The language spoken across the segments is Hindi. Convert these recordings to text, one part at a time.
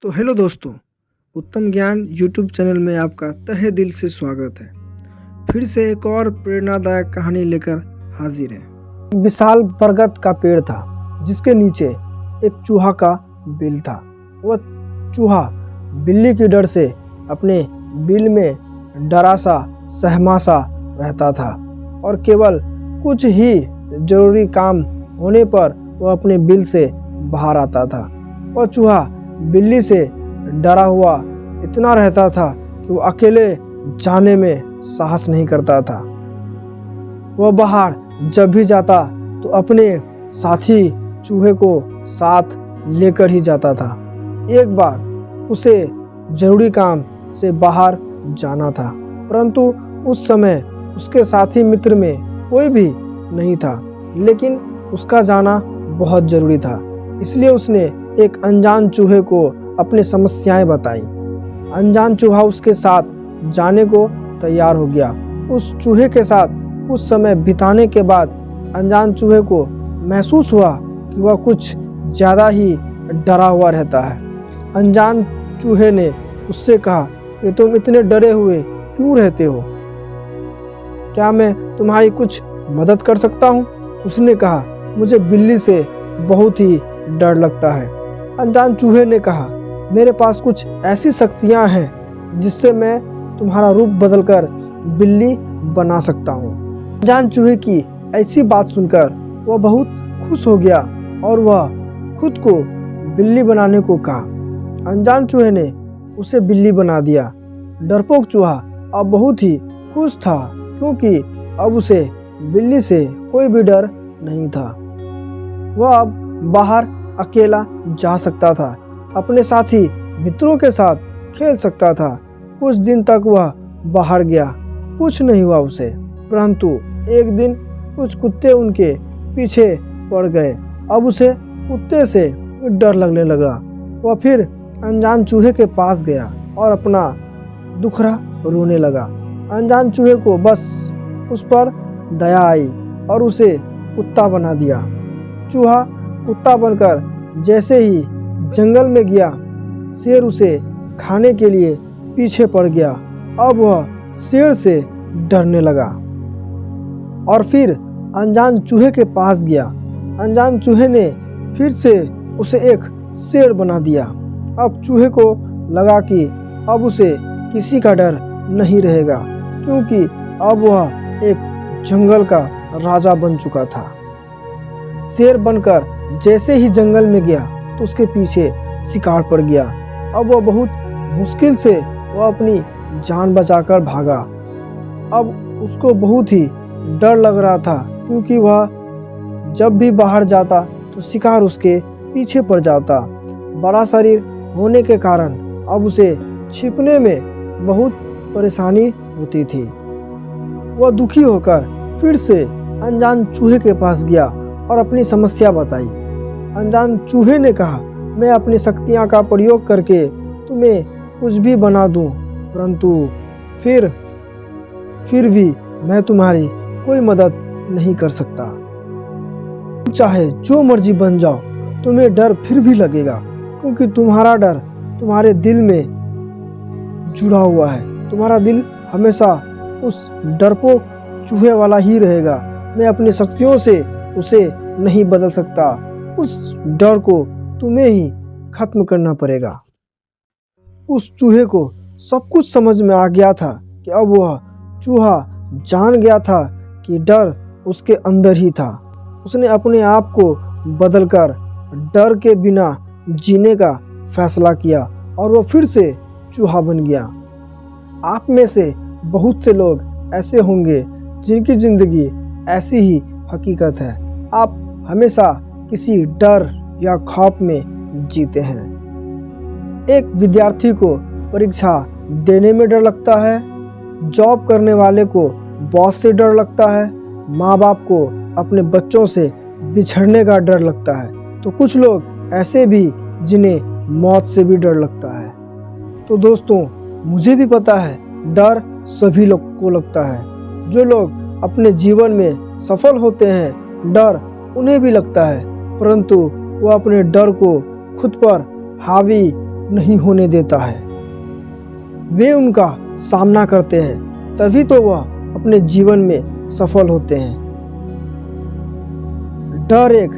तो हेलो दोस्तों, उत्तम ज्ञान यूट्यूब चैनल में आपका तहे दिल से स्वागत है। फिर से एक और प्रेरणादायक कहानी लेकर हाजिर है। विशाल बरगद का पेड़ था जिसके नीचे एक चूहा का बिल था। वह चूहा बिल्ली की डर से अपने बिल में डरा सा सहमा सा रहता था और केवल कुछ ही जरूरी काम होने पर वह अपने बिल से बाहर आता था। वह चूहा बिल्ली से डरा हुआ इतना रहता था कि वो अकेले जाने में साहस नहीं करता था। वह बाहर जब भी जाता तो अपने साथी चूहे को साथ लेकर ही जाता था। एक बार उसे जरूरी काम से बाहर जाना था, परंतु उस समय उसके साथी मित्र में कोई भी नहीं था, लेकिन उसका जाना बहुत जरूरी था। इसलिए उसने एक अनजान चूहे को अपनी समस्याएं बताई। अनजान चूहा उसके साथ जाने को तैयार हो गया। उस चूहे के साथ कुछ समय बिताने के बाद अनजान चूहे को महसूस हुआ कि वह कुछ ज़्यादा ही डरा हुआ रहता है। अनजान चूहे ने उससे कहा कि तुम इतने डरे हुए क्यों रहते हो? क्या मैं तुम्हारी कुछ मदद कर सकता हूँ? उसने कहा, मुझे बिल्ली से बहुत ही डर लगता है। अनजान चूहे ने कहा, मेरे पास कुछ ऐसी शक्तियाँ हैं जिससे मैं तुम्हारा रूप बदलकर बिल्ली बना सकता हूँ। अनजान चूहे की ऐसी बात सुनकर वह बहुत खुश हो गया और वह खुद को बिल्ली बनाने को कहा। अनजान चूहे ने उसे बिल्ली बना दिया। डरपोक चूहा अब बहुत ही खुश था क्योंकि अब उसे बिल्ली से कोई भी डर नहीं था। वह अब बाहर अकेला जा सकता था, अपने साथी मित्रों के साथ खेल सकता था। कुछ दिन तक वह बाहर गया, कुछ नहीं हुआ उसे, परंतु एक दिन कुछ कुत्ते उनके पीछे पड़ गए। अब उसे कुत्ते से डर लगने लगा। वह फिर अनजान चूहे के पास गया और अपना दुखड़ा रोने लगा। अनजान चूहे को बस उस पर दया आई और उसे कुत्ता बना दिया। चूहा कुत्ता बनकर जैसे ही जंगल में गया, शेर उसे खाने के लिए पीछे पड़ गया। अब वह शेर से डरने लगा और फिर अनजान चूहे के पास गया। अनजान चूहे ने फिर से उसे एक शेर बना दिया। अब चूहे को लगा कि अब उसे किसी का डर नहीं रहेगा क्योंकि अब वह एक जंगल का राजा बन चुका था। शेर बनकर जैसे ही जंगल में गया तो उसके पीछे शिकार पड़ गया। अब वह बहुत मुश्किल से वह अपनी जान बचाकर भागा। अब उसको बहुत ही डर लग रहा था क्योंकि वह जब भी बाहर जाता तो शिकार उसके पीछे पड़ जाता। बड़ा शरीर होने के कारण अब उसे छिपने में बहुत परेशानी होती थी। वह दुखी होकर फिर से अनजान चूहे के पास गया और अपनी समस्या बताई। अनजान चूहे ने कहा, मैं अपनी शक्तियाँ का प्रयोग करके तुम्हें कुछ भी बना दूं, परंतु फिर भी मैं तुम्हारी कोई मदद नहीं कर सकता। चाहे जो मर्जी बन जाओ, तुम्हें डर फिर भी लगेगा क्योंकि तुम्हारा डर तुम्हारे दिल में जुड़ा हुआ है। तुम्हारा दिल हमेशा उस डरपोक चूहे वाला ही रहेगा। मैं अपनी शक्तियों से उसे नहीं बदल सकता। उस डर को तुम्हें ही खत्म करना पड़ेगा। उस चूहे को सब कुछ समझ में आ गया था कि अब वह चूहा जान गया था कि डर उसके अंदर ही था। उसने अपने आप को बदलकर डर के बिना जीने का फैसला किया और वह फिर से चूहा बन गया। आप में से बहुत से लोग ऐसे होंगे जिनकी जिंदगी ऐसी ही हकीकत है। आप हमेशा किसी डर या खौफ में जीते हैं। एक विद्यार्थी को परीक्षा देने में डर लगता है, जॉब करने वाले को बॉस से डर लगता है, माँ बाप को अपने बच्चों से बिछड़ने का डर लगता है, तो कुछ लोग ऐसे भी जिन्हें मौत से भी डर लगता है। तो दोस्तों, मुझे भी पता है डर सभी लोग को लगता है। जो लोग अपने जीवन में सफल होते हैं, डर उन्हें भी लगता है, परंतु वो अपने डर को खुद पर हावी नहीं होने देता है। वे उनका सामना करते हैं, तभी तो वह अपने जीवन में सफल होते हैं। डर एक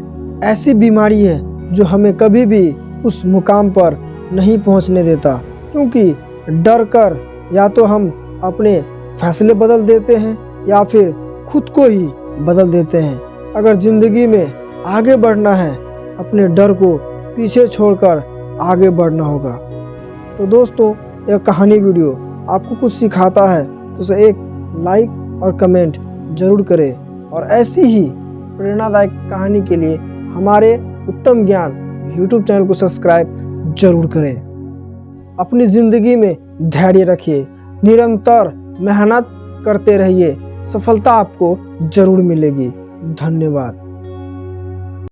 ऐसी बीमारी है जो हमें कभी भी उस मुकाम पर नहीं पहुंचने देता, क्योंकि डर कर या तो हम अपने फैसले बदल देते हैं या फिर खुद को ही बदल देते हैं। अगर जिंदगी में आगे बढ़ना है, अपने डर को पीछे छोड़कर आगे बढ़ना होगा। तो दोस्तों, यह कहानी वीडियो आपको कुछ सिखाता है तो उसे एक लाइक और कमेंट जरूर करें, और ऐसी ही प्रेरणादायक कहानी के लिए हमारे उत्तम ज्ञान YouTube चैनल को सब्सक्राइब जरूर करें। अपनी ज़िंदगी में धैर्य रखिए, निरंतर मेहनत करते रहिए, सफलता आपको जरूर मिलेगी। धन्यवाद।